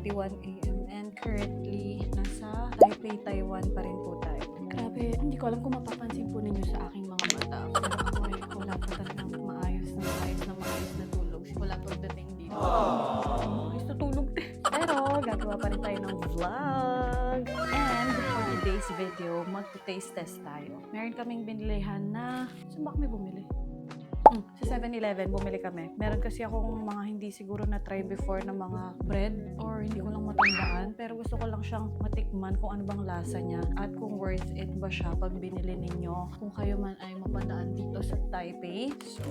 10:41 a.m. and currently nasa Taipei, Taiwan pa rin po tayo. Grabe, hindi ko alam kung mapapansin po ninyo sa aking mga mata. Pero ako ay wala pa talagang maayos na tulog. Wala pagdating dito. Maayos na tulog. Pero gagawa pa rin tayo ng vlog. And for today's video, mag-taste test tayo. Meron kaming binilihan na... Saan ba kami bumili? Sa 7-Eleven, bumili kami. Meron kasi akong mga hindi siguro na-try before na mga bread or hindi ko lang matandaan. Pero gusto ko lang siyang matikman kung ano bang lasa niya at kung worth it ba siya pag binili ninyo. Kung kayo man ay mapadaan dito sa Taipei. So,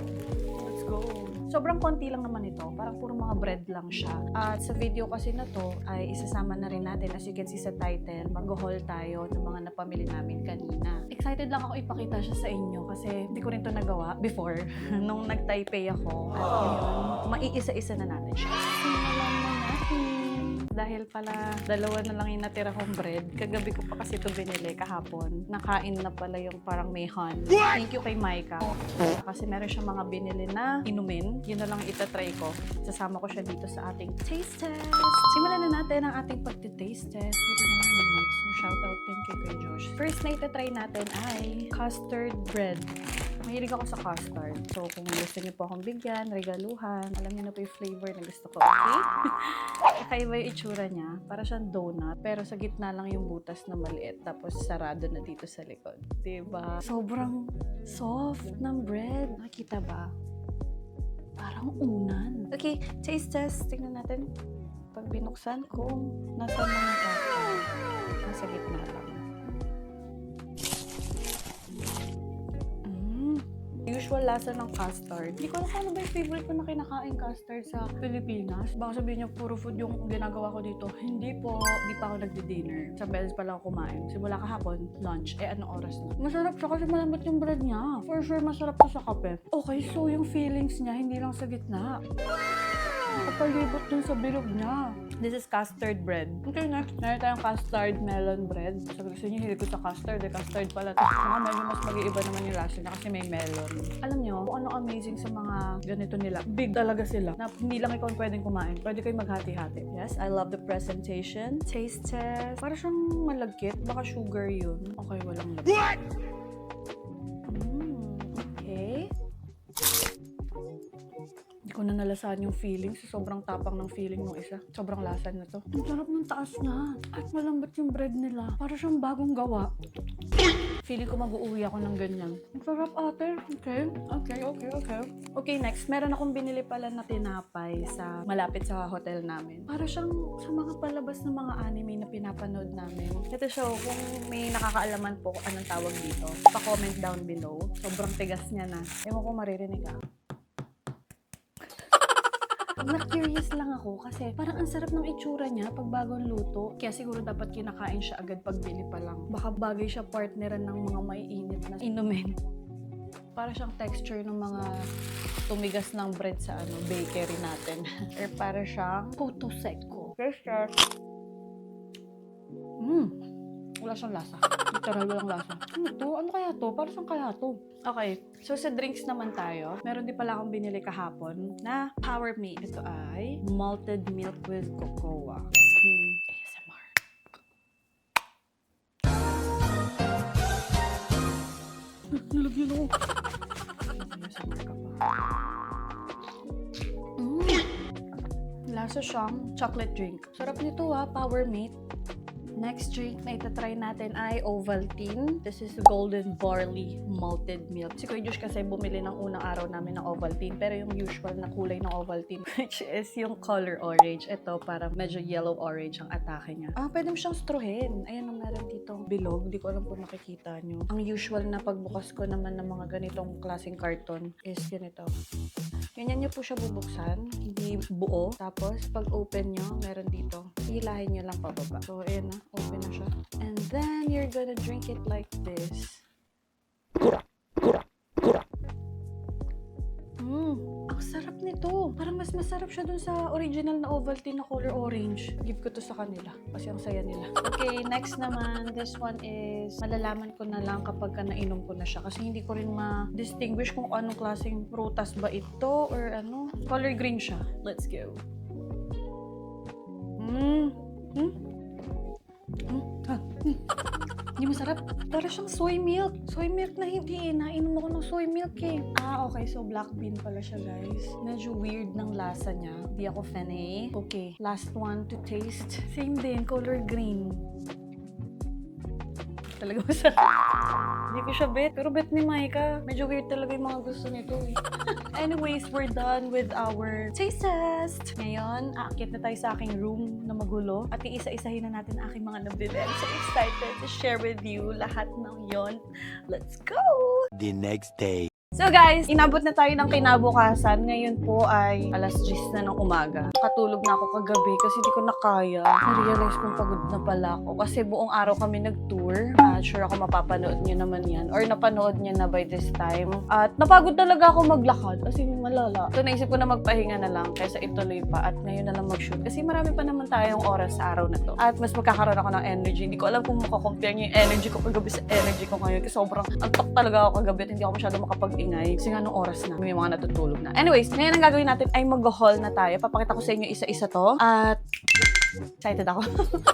let's go! Sobrang konti lang naman ito. Parang puro mga bread lang siya. At sa video kasi na to ay isasama na rin natin. As you can see sa title, mag-haul tayo ng mga napamili namin kanina. Excited lang ako ipakita siya sa inyo kasi hindi ko rin to nagawa before. Nung nag-Taipei ako. At ngayon, maiisa-isa na natin siya. Simulan na natin. Dahil pala, dalawa na lang yung natira kong bread. Kagabi ko pa kasi ito binili kahapon. Nakain na pala yung parang mayhan. Thank you kay Maika. Kasi meron siyang mga binili na inumin. Yun na lang itatry ko. Sasama ko siya dito sa ating taste test. Simulan na natin ang ating pagti-taste test. Buti na lang yung mic. So, shoutout din kay Josh. First na itatry natin ay custard bread. Mahilig ako sa custard. So, kung gusto niyo po akong bigyan, regaluhan, alam niyo na po yung flavor na gusto ko. Okay? Kakaiba yung itsura niya. Para siyang donut. Pero sa gitna lang yung butas na maliit. Tapos sarado na dito sa likod. Diba? Sobrang soft ng bread. Nakita ba? Parang unan. Okay, taste test. Tingnan natin. Pag binuksan kung nasa mga custard. Nasa gitna lang. Usual lasa ng custard. Hindi ko alam kung ano ba yung favorite ko na kinakain custard sa Pilipinas. Baka sabihin niyo puro food yung ginagawa ko dito. Hindi po. Hindi pa ako nagdi-dinner. Sa Bells pa lang ako kumain. Simula kahapon, lunch. Anong oras na? Masarap siya kasi malambot yung bread niya. For sure, masarap to sa kape. Okay, so yung feelings niya, hindi lang sa gitna. Kapalibot dun sa bilog niya. This is custard bread. Okay, next. Meron tayong custard melon bread. Sabi ko sa inyo, hilig ko sa custard. Custard pala. Saka medyo mas mag-iiba naman yung lasa niya kasi may melon. Alam nyo, kung ano amazing sa mga ganito nila. Big talaga sila. Na hindi lang ikaw pwedeng kumain. Pwede kayo maghati-hati. Yes, I love the presentation. Taste test. Para siyang malagkit. Baka sugar yun. Okay, walang labas. What? Okay. Hindi ko na nalasahan yung feeling. Sobrang tapang ng feeling ng isa. Sobrang lasa na to. Ang sarap ng taas niya. At malambot yung bread nila. Para siyang bagong gawa. Feeling ko mag-uuwi ako ng ganyan. Ang sarap ate. Okay. Okay, next. Meron akong binili pala na tinapay sa malapit sa hotel namin. Para siyang sa mga palabas ng mga anime na pinapanood namin. Ito siya, kung may nakakaalaman po kung anong tawag dito, pa-comment down below. Sobrang tigas niya na. Ewan ko maririnig ka. Na-curious lang ako kasi parang ang sarap ng itsura niya pag bagong luto. Kaya siguro dapat kinakain siya agad pag bili pa lang. Baka bagay siya partneran ng mga maiinit na inumin. Para siyang texture ng mga tumigas ng bread sa bakery natin. Or para siyang puto secco. Texture. Wala siyang lasa. Literal walang lasa. Ano to? Ano kaya to? Para saan kaya to? Okay. So sa drinks naman tayo. Meron din pala akong binili kahapon na Power Me. Ito ay malted milk with cocoa. Jasmine ASMR. Nalagyan ako. ASMR ka pa. Lasa siyang chocolate drink. Sarap nito Power Mate. Next drink na itatry natin ay Ovaltine. This is golden barley malted milk. Si Kuya Josh kasi bumili ng unang araw namin ng Ovaltine. Pero yung usual na kulay ng Ovaltine, which is yung color orange. Ito parang medyo yellow-orange ang atake niya. Pwede mo siyang struhin. Ayan ang meron ditong bilog. Hindi ko alam kung nakikita nyo. Ang usual na pagbukas ko naman ng mga ganitong klaseng carton is ganito. Ganyan nyo po siya bubuksan, hindi buo. Tapos, pag open nyo, meron dito. Hilahin nyo lang pababa. So, ayan na. Open na siya. And then, you're gonna drink it like this. Ang sarap nito. Parang mas masarap siya dun sa original na Ovaltine na color orange. Give ko to sa kanila. Kasi ang saya nila. Okay, next naman. This one is, malalaman ko na lang kapag nainom ko na siya. Kasi hindi ko rin ma-distinguish kung anong klaseng prutas ba ito or ano. Color green siya. Let's go. Hmm. Hmm? Hindi masarap. Para siyang soy milk. Soy milk na hindi eh. Nainom ako ng soy milk eh. Okay. So, black bean pala siya, guys. Medyo weird ng lasa niya. Hindi ako fan eh. Okay. Last one to taste. Same din. Color green. Talaga masarap. Hindi ko siya bet. Pero bet ni Maika. Medyo weird talaga yung mga gusto nito eh. Anyways, we're done with our taste test. Ngayon, aakyat na tayo sa aking room na magulo at iisa-isahin na natin ang aking mga nabili. I'm so excited to share with you lahat ng yon. Let's go! The next day. So guys, inabot na tayo ng kinabukasan. Ngayon po ay alas 10 na ng umaga. Nakatulog na ako kagabi kasi di ko na kaya. Na-realize kong pagod na pala ako kasi buong araw kami nag-tour. Sure ako mapapanood nyo naman yan or napanood nyo na by this time. At napagod talaga ako maglakad kasi malala. So naisip ko na magpahinga na lang kaysa ituloy pa at ngayon na lang mag-shoot. Kasi marami pa naman tayong oras sa araw na to. At mas magkakaroon ako ng energy. Hindi ko alam kung makakompare nyo yung energy ko kagabi sa energy ko ngayon. Kasi sobrang antok talaga ako kagabi at hindi ako masyado makapag-ingay. Kasi nga nung oras na, may mga natutulog na. Anyways, ngayon ang gagawin natin ay mag-haul na tayo. Papakita ko sa inyo isa-isa to. At excited ako.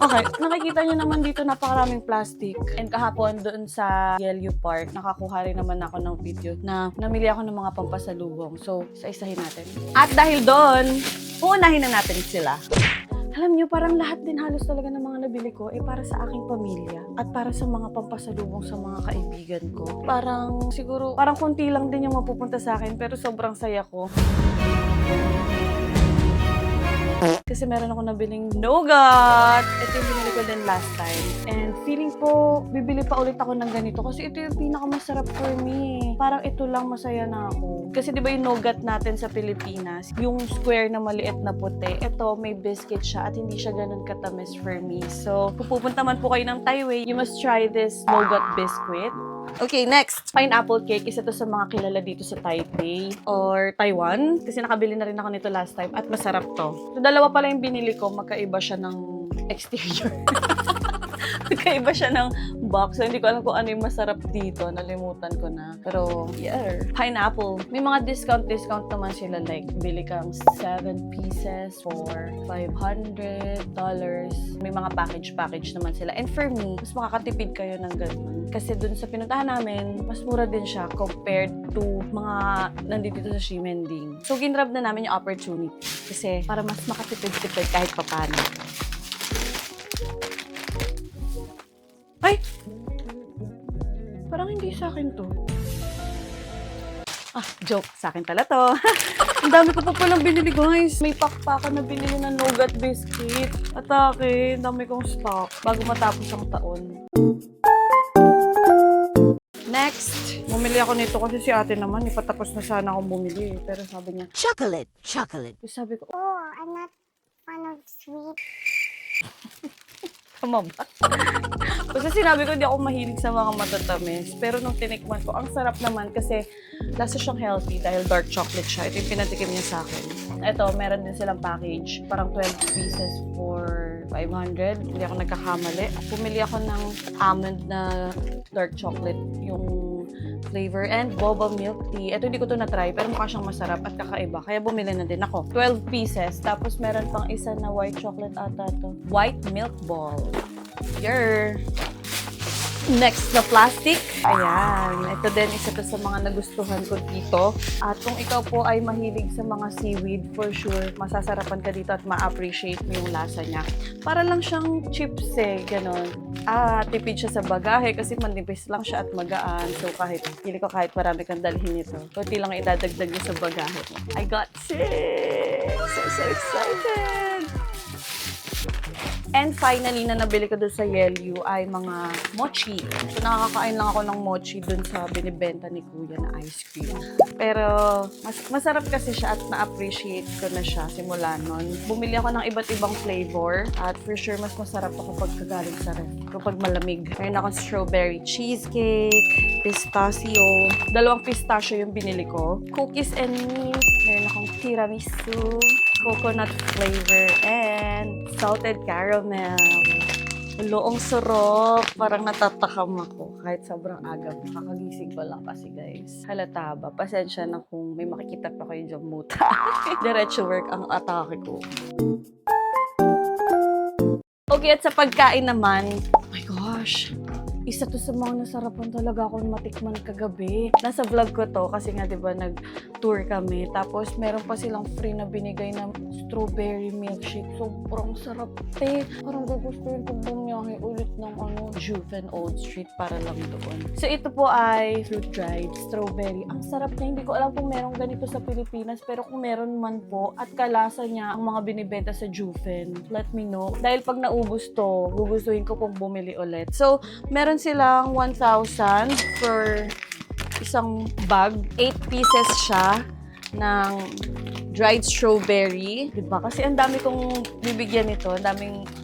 Okay, nakikita nyo naman dito napakaraming plastic. And kahapon doon sa Yellow Park, nakakuha rin naman ako ng video na namili ako ng mga pampasalubong. So, isa-isahin natin. At dahil doon, uunahin na natin sila. Alam nyo, parang lahat din halos talaga ng mga nabili ko ay para sa aking pamilya at para sa mga pampasalubong sa mga kaibigan ko. Parang siguro, parang konti lang din yung mapupunta sa akin pero sobrang saya ko. Kasi meron ako nabiling nougat. Ito yung binili ko din last time. And feeling ko, bibili pa ulit ako ng ganito. Kasi ito yung pinakamasarap for me. Parang ito lang masaya na ako. Kasi di ba yung nougat natin sa Pilipinas, yung square na maliit na puti, ito may biscuit siya at hindi siya ganun katamis for me. So, kung pupunta man po kayo ng Taiwan, you must try this nougat biscuit. Okay, next. Pineapple cake. Isa to sa mga kilala dito sa Taipei or Taiwan. Kasi nakabili na rin ako nito last time at masarap to. So, dalawa pala yung binili ko. Magkaiba siya ng exterior. Magkaiba siya ng box. So, hindi ko alam kung ano yung masarap dito. Nalimutan ko na. Pero, yeah. Pineapple. May mga discount naman sila. Like, bili kang 7 pieces for $500. May mga package naman sila. And for me, mas makakatipid kayo ng ganun. Kasi dun sa pinuntahan namin, mas mura din siya compared to mga nandito sa Ximending. So, ginrab na namin yung opportunity. Kasi para mas makatipid-tipid kahit papano. Ay! Parang hindi sa akin to. Joke. Sa akin pala to. Ang dami ko pa palang binili, guys. May pakpakan na binili ng nougat biscuit. Atake, ang dami kong stock bago matapos ang taon. Next, bumili ako nito kasi si ate naman, ipatapos na sana akong bumili. Pero sabi niya, Chocolate. sabi ko, Oh, I'm not fond of sweet. tama ba? Kasi sinabi ko, di ako mahilig sa mga matatamis. Pero nung tinikman ko, ang sarap naman kasi lasa siyang healthy dahil dark chocolate siya. Ito yung pinatikim niya sa akin. Ito, meron din silang package. Parang 12 pieces for $500. Hindi ako nagkakamali. Pumili ako ng almond na dark chocolate, yung flavor, and boba milk tea. Ito hindi ko to na-try, pero mukha siyang masarap at kakaiba. Kaya bumili na din ako. 12 pieces. Tapos meron pang isa na white chocolate ata to. White milk ball. Yer! Next na plastic. Ayan. Ito din, isa to sa mga nagustuhan ko dito. At kung ikaw po ay mahilig sa mga seaweed, for sure, masasarapan ka dito at ma-appreciate mo yung lasa niya. Para lang siyang chips eh, ganon. Tipid siya sa bagahe kasi manipis lang siya at magaan. So pili ko kahit marami kang dalhin ito. Kunti lang idadagdag niyo sa bagahe mo. I got sick! So excited! And finally, na nabili ko dun sa Yelyu ay mga mochi. So, nakakakain lang ako ng mochi dun sa binibenta ni Kuya na ice cream. Pero, masarap kasi siya at na-appreciate ko na siya simula nun. Bumili ako ng iba't ibang flavor at for sure, mas masarap ako pag kagaling sa ref. Kapag malamig. Mayroon akong strawberry cheesecake, pistachio. 2 pistachio yung binili ko. Cookies and milk. Mayroon akong tiramisu, coconut flavor, and salted caramel. Loong sarap. Parang natatakam ako kahit sobrang aga. Kakagising ko lang kasi, guys. Halata ba? Pasensya na kung may makikita pa kayo dyan muta. Diretso work ang atake ko. Okay, at sa pagkain naman, oh my gosh, isa to sa mga nasarapan talaga akong matikman kagabi. Nasa vlog ko to kasi nga 'di ba nag-tour kami. Tapos meron pa silang free na binigay na strawberry milkshake. Sobrang sarap te. Parang gugustuhin ko bumiyahe ulit ng Juven Old Street para lang doon. So ito po ay fruit dried strawberry. Ang sarap niya. Hindi ko alam kung meron ganito sa Pilipinas, pero kung meron man po at kalasa niya ang mga binibenta sa Juven, let me know. Dahil pag naubos to, gugustuhin ko pong bumili ulit. So meron silang 1,000 for isang bag. 8 pieces siya ng dried strawberry. Diba? Kasi ang dami kong bibigyan nito. Ang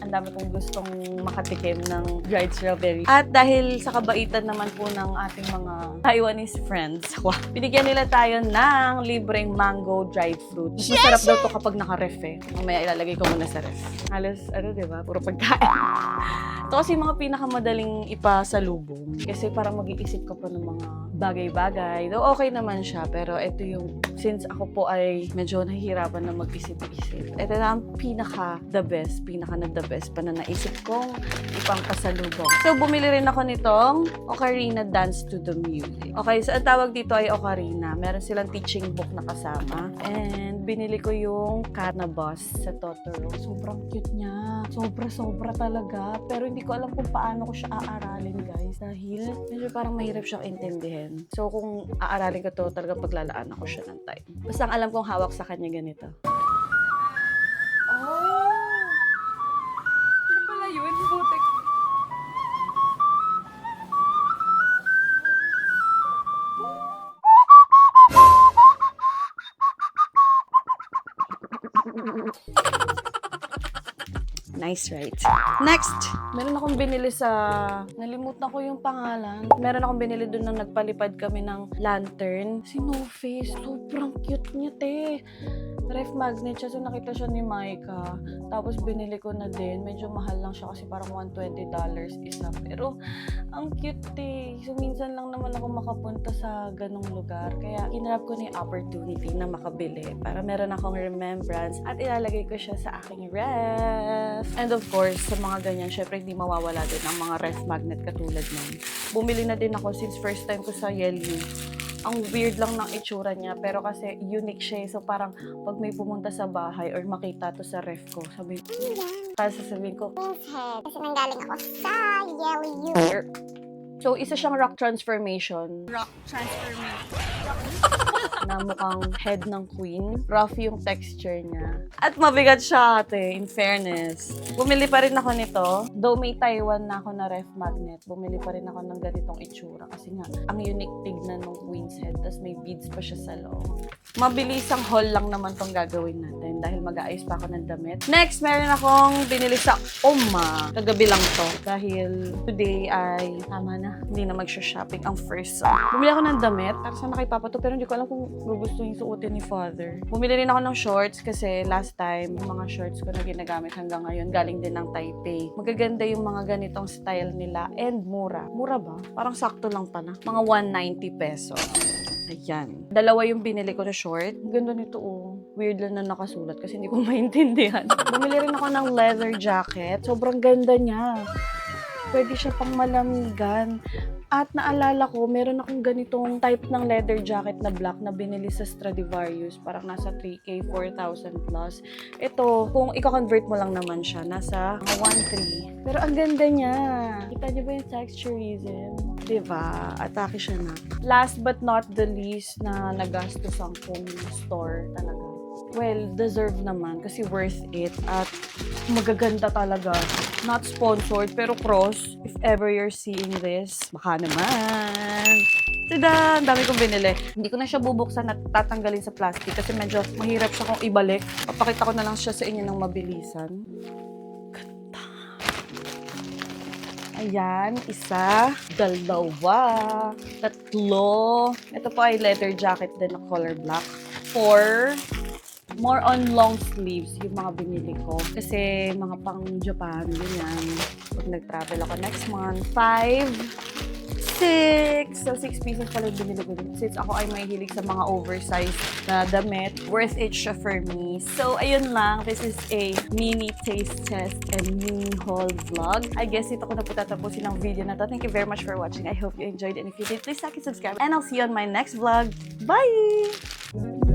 dami kong gustong makatikim ng dried strawberry. At dahil sa kabaitan naman po ng ating mga Taiwanese friends, binigyan nila tayo ng libreng mango dried fruit. Mas masarap daw to kapag naka-ref eh. Mamaya ilalagay ko muna sa ref. Halos, diba? Puro pagkain. Ito kasi yung mga pinakamadaling ipasalubong. Kasi parang mag-iisip ka pa ng mga bagay-bagay. Though okay naman siya, pero ito yung, since ako po ay medyo nahihirapan na mag-isip-isip, ito na ang pinaka-the best pa na naisip kong ipangpasalubong. So, bumili rin ako nitong Ocarina Dance to the Music. Okay, so ang tawag dito ay Ocarina. Meron silang teaching book na kasama. And binili ko yung Carnabus sa Totoro. Sobrang cute niya. Sobra-sobra talaga. Pero hindi ko alam kung paano ko siya aaralin, guys. Dahil medyo parang mahirap siyang intindihin. So, kung aaralin ko to, talaga paglalaan ako siya ng time. Basta ang alam kong hawak sa kanya ganito. Oh! Ano pala yun? Butik. Nice, right? Next, meron akong binili sa... Nalimutan ko yung pangalan. Meron akong binili doon nang nagpalipad kami ng lantern. Si No Face. Sobrang cute niya, te. Ref magnet siya. So, nakita siya ni Maika. Tapos, binili ko na din. Medyo mahal lang siya kasi parang $120 isa. Pero, ang cute, te. So, minsan lang naman ako makapunta sa ganong lugar. Kaya, kinrap ko na yung opportunity na makabili para meron akong remembrance at ilalagay ko siya sa aking ref. And of course, sa mga ganyan, syempre hindi mawawala din ang mga ref magnet katulad nun. Bumili na din ako since first time ko sa Yelyu. Ang weird lang ng itsura niya, pero kasi unique siya. So parang pag may pumunta sa bahay or makita to sa ref ko, sabihin ko, Head. Kasi nanggaling ako sa Yellow. so isa siyang rock transformation. Na mukhang head ng queen. Rough yung texture niya. At mabigat siya, ate, in fairness. Bumili pa rin ako nito. Though may Taiwan na ako na ref magnet, bumili pa rin ako ng ganitong itsura. Kasi nga, ang unique tignan ng queen's head. Tapos may beads pa siya sa loob. Mabilisang haul lang naman tong gagawin natin dahil mag-aayos pa ako ng damit. Next, meron akong binili sa Oma. Kagabi lang to. Dahil today ay, tama na, hindi na mag-shopping ang first. Bumili ako ng damit. Para sana kay Papa to, pero hindi ko alam kung gugustuhin suotin ni Father. Bumili rin ako ng shorts kasi last time, yung mga shorts ko na ginagamit hanggang ngayon, galing din ng Taipei. Magaganda yung mga ganitong style nila and mura. Mura ba? Parang sakto lang pala. Mga 190 pesos. Ayan. Dalawa yung binili ko na short. Ganda nito, oh. Weird lang na nakasulat kasi hindi ko maintindihan. Bumili rin ako ng leather jacket. Sobrang ganda niya. Pwede siya pang malamigan. At naalala ko, meron akong ganitong type ng leather jacket na black na binili sa Stradivarius. Parang nasa 3K, 4,000 plus. Ito, kung i-convert mo lang naman siya, nasa 1,300. Pero ang ganda niya. Kita niyo ba yung texturism? Diba? Atake siya na. Last but not the least na nagastos ang store talaga. Well, deserve naman kasi worth it at magaganda talaga. Not sponsored, pero cross. If ever you're seeing this, baka naman. Tada! Ang dami kong binili. Hindi ko na siya bubuksan at tatanggalin sa plastic kasi medyo mahirap siya kung ibalik. Papakita ko na lang siya sa inyo ng mabilisan. Ganda. Ayan, isa, dalawa, tatlo. Ito po ay leather jacket din na color black. 4, more on long sleeves yung mga binili ko. Kasi mga pang Japan, ganyan. Pag nag-travel ako next month. 5, 6. So, 6 pieces pala yung binili ko din. Since ako ay mahihilig sa mga oversized na damit, worth it siya for me. So, ayun lang. This is a mini taste test and mini haul vlog. I guess ito ko na po tatapusin ang video na to. Thank you very much for watching. I hope you enjoyed it. And if you did, please like and subscribe. And I'll see you on my next vlog. Bye!